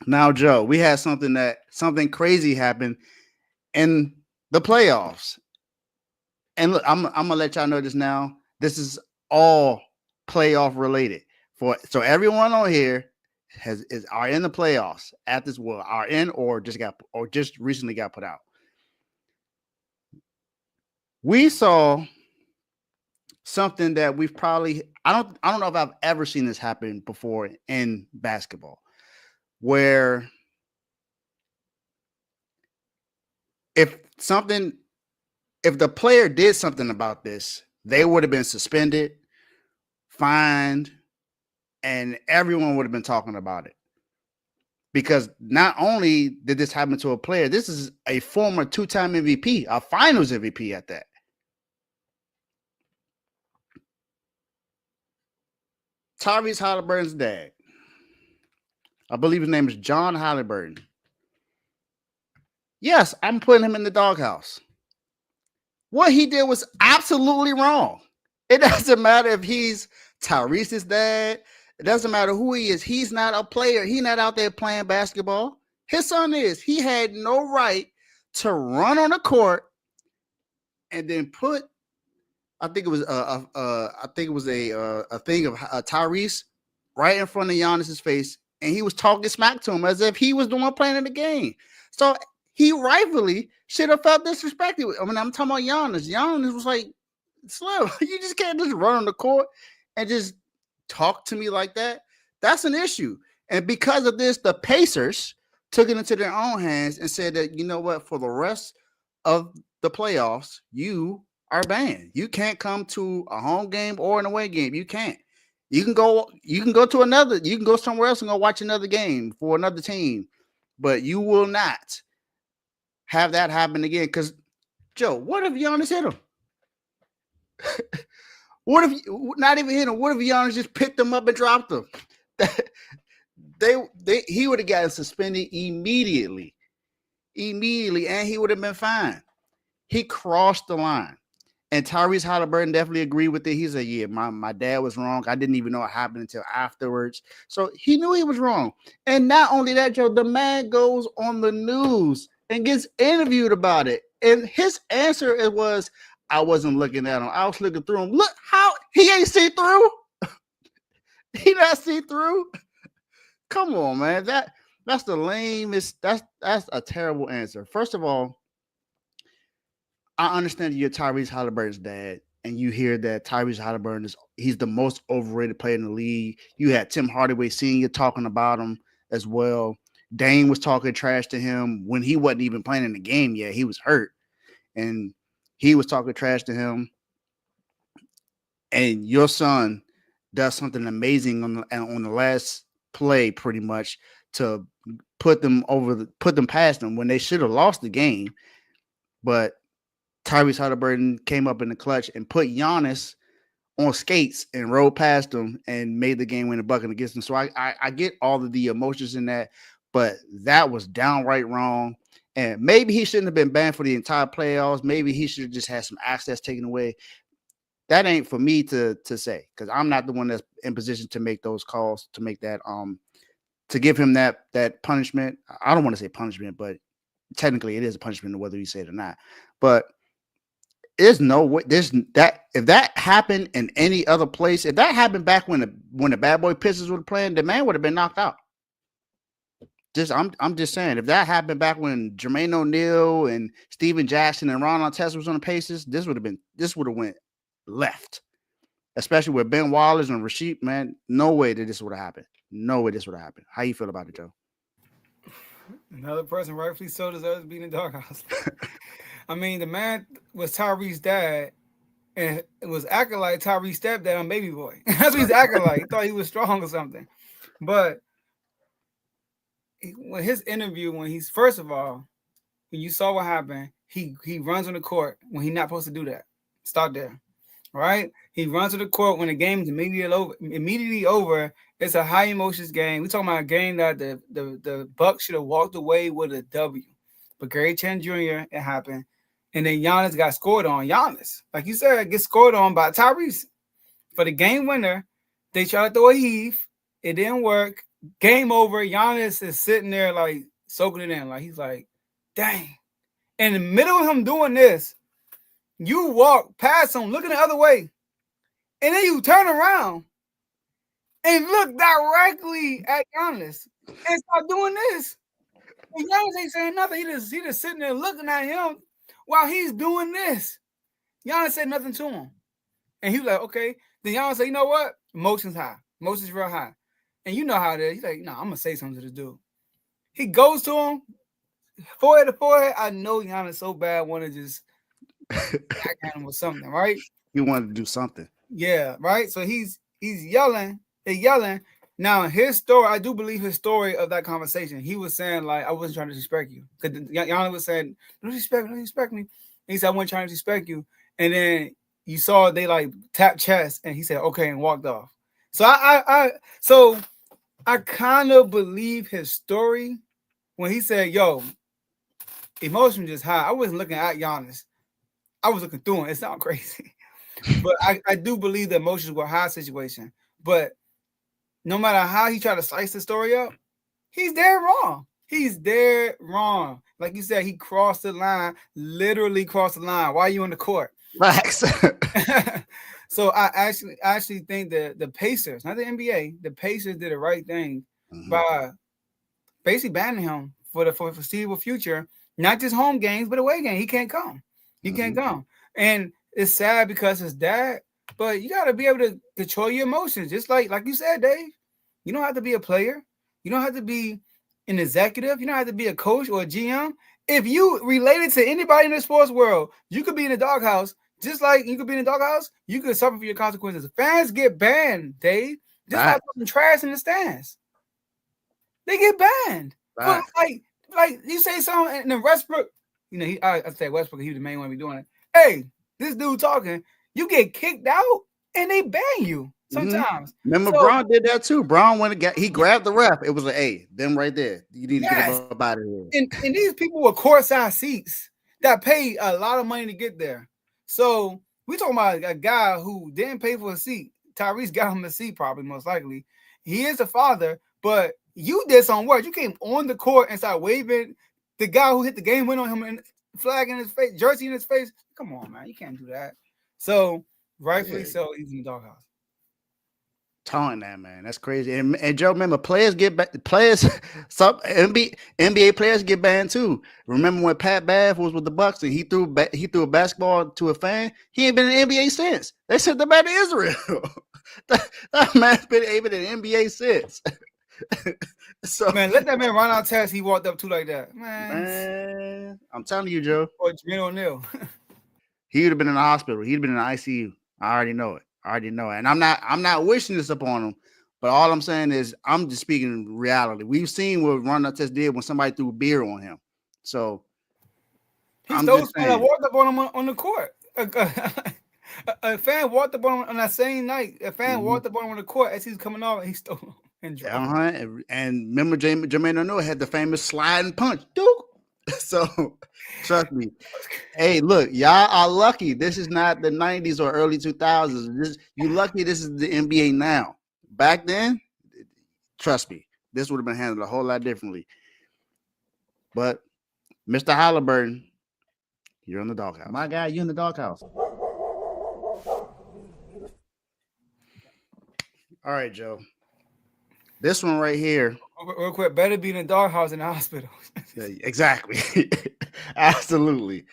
Now, Joe, we had something crazy happen in the playoffs. And look, I'm gonna let y'all know this now. This is all playoff related. So everyone on here are in the playoffs at this are in or just recently got put out. We saw something that we've probably I don't know if I've ever seen this happen before in basketball, where if something if the player did something about this, they would have been suspended, fined, and everyone would have been talking about it. Because not only did this happen to a player, this is a former two-time MVP, a finals MVP at that. Tyrese Haliburton's dad. I believe his name is John Haliburton. Yes, I'm putting him in the doghouse. What he did was absolutely wrong. It doesn't matter if he's Tyrese's dad. It doesn't matter who he is. He's not a player. He's not out there playing basketball. His son is. He had no right to run on the court and then put. I think it was a thing of Tyrese right in front of Giannis's face, and he was talking smack to him as if he was the one playing in the game. So he rightfully should have felt disrespected. I mean, I'm talking about Giannis. Giannis was like, Slim, you just can't just run on the court and just talk to me like that. That's an issue. And because of this, the Pacers took it into their own hands and said that, you know what, for the rest of the playoffs, you are banned. You can't come to a home game or an away game. You can't. You can go somewhere else and go watch another game for another team, but you will not have that happen again. Because, Joe, what if Giannis hit him? What if not even hit him? What if Giannis just picked him up and dropped him? He would have gotten suspended immediately, and he would have been fine. He crossed the line, and Tyrese Haliburton definitely agreed with it. He said, "Yeah, my dad was wrong. I didn't even know it happened until afterwards." So he knew he was wrong. And not only that, Joe, the man goes on the news and gets interviewed about it, and his answer was, I wasn't looking at him. I was looking through him. Look how he ain't see through. He not see through. Come on, man. That's the lamest. That's a terrible answer. First of all, I understand you're Tyrese Haliburton's dad, and you hear that Tyrese Haliburton he's the most overrated player in the league. You had Tim Hardaway Sr. talking about him as well. Dame was talking trash to him when he wasn't even playing in the game yet. He was hurt, and he was talking trash to him. And your son does something amazing on the last play, pretty much, to put them past them when they should have lost the game. But Tyrese Haliburton came up in the clutch and put Giannis on skates and rode past him and made the game-winning bucket against him. So I get all of the emotions in that, but that was downright wrong. And maybe he shouldn't have been banned for the entire playoffs. Maybe he should have just had some access taken away. That ain't for me to say, because I'm not the one that's in position to make those calls, to make that to give him that punishment. I don't want to say punishment, but technically it is a punishment whether you say it or not. But there's no way if that happened in any other place, if that happened back when the Bad Boy Pistons were playing, the man would have been knocked out. I'm just saying, if that happened back when Jermaine O'Neal and Steven Jackson and Ron Artest was on the Pacers, this would have went left. Especially with Ben Wallace and Rasheed, man. No way that this would have happened. No way this would have happened. How you feel about it, Joe? Another person rightfully so deserves to be in the doghouse. I mean, the man was Tyrese's dad, and it was acting like Tyrese's stepdad on Baby Boy. That's what he's acting like. He thought he was strong or something. But when his interview, first of all, when you saw what happened, he runs on the court when he's not supposed to do that. Start there. Right? He runs to the court when the game is immediately over. It's a high emotions game. We're talking about a game that the Bucks should have walked away with a W. But Gary Trent Jr., it happened. And then Giannis got scored on. Giannis, like you said, gets scored on by Tyrese. For the game winner, they tried to throw a heave. It didn't work. game over. Giannis is sitting there like soaking it in. Like he's like, dang. In the middle of him doing this, you walk past him, looking the other way, and then you turn around and look directly at Giannis and start doing this. And Giannis ain't saying nothing. He just sitting there looking at him while he's doing this. Giannis said nothing to him. And he was like, okay. Then Giannis said, you know what? Emotion's high. Emotion's real high. And you know how it is. He's like, no, I'm going to say something to this dude. He goes to him, forehead to forehead. I know Giannis so bad want to just back at him or something, right? He wanted to do something. Yeah, right? So he's yelling. They're yelling. Now, his story, I do believe his story of that conversation. He was saying, like, I wasn't trying to disrespect you. Because Giannis was saying, don't disrespect me. And he said, I wasn't trying to disrespect you. And then you saw they like tap chest, and he said, okay, and walked off. So I kind of believe his story when he said, yo, emotion just high. I wasn't looking at Giannis. I was looking through him. It sounds crazy. But I do believe the emotions were high situation. But no matter how he tried to slice the story up, he's dead wrong. He's dead wrong. Like you said, he crossed the line, literally crossed the line. Why are you on the court? Facts. So I actually think that the Pacers, not the NBA, the Pacers did the right thing by basically banning him for the foreseeable future. Not just home games, but away games. He can't come. He can't come. And it's sad because his dad, but you got to be able to control your emotions. Just like you said, Dave, you don't have to be a player. You don't have to be an executive. You don't have to be a coach or a GM. If you related to anybody in the sports world, you could be in the doghouse. Just like you could be in the doghouse, you could suffer for your consequences. Fans get banned, Dave. Just like putting trash in the stands. They get banned. But like you say something, and then Westbrook, you know, I say Westbrook, he was the main one to be doing it. Hey, this dude talking, you get kicked out and they ban you sometimes. Remember, Braun did that too. Braun he grabbed the ref. It was an A. Them right there. You need to get up out of here. And these people were courtside seats that paid a lot of money to get there. So we talking about a guy who didn't pay for a seat. Tyrese got him a seat, probably most likely. He is a father, but you did some work. You came on the court and started waving the guy who hit the game win on him and flag in his face, jersey in his face. Come on, man. You can't do that. So rightfully so, he's in the doghouse. Taunting that, man. That's crazy. And Joe, remember, some NBA players get banned too. Remember when Pat Bev was with the Bucks and he threw a basketball to a fan? He ain't been in the NBA since. They sent him back to Israel. that man's been in the NBA since. So man, let that man run out test. He walked up to like that, man. I'm telling you, Joe. Or Jermaine O'Neal. He would have been in the hospital. He'd have been in the ICU. I already know it. And I'm not wishing this upon him, but all I'm saying is I'm just speaking in reality. We've seen what Ron Artest did when somebody threw beer on him. So he stole someone that walked up on him on the court. A fan walked up on him on that same night. A fan walked up on him on the court as he's coming off and he stole him and dropped him. And remember Jermaine O'Neal had the famous sliding punch. Dude. So trust me. Hey, look, y'all are lucky. This is not the 90s or early 2000s. You lucky this is the NBA now. Back then, trust me, this would have been handled a whole lot differently. But Mr. Haliburton, you're in the doghouse. My guy, you're in the doghouse. All right, Joe. This one right here. Real quick, better be in the doghouse in the hospital. Exactly. Absolutely.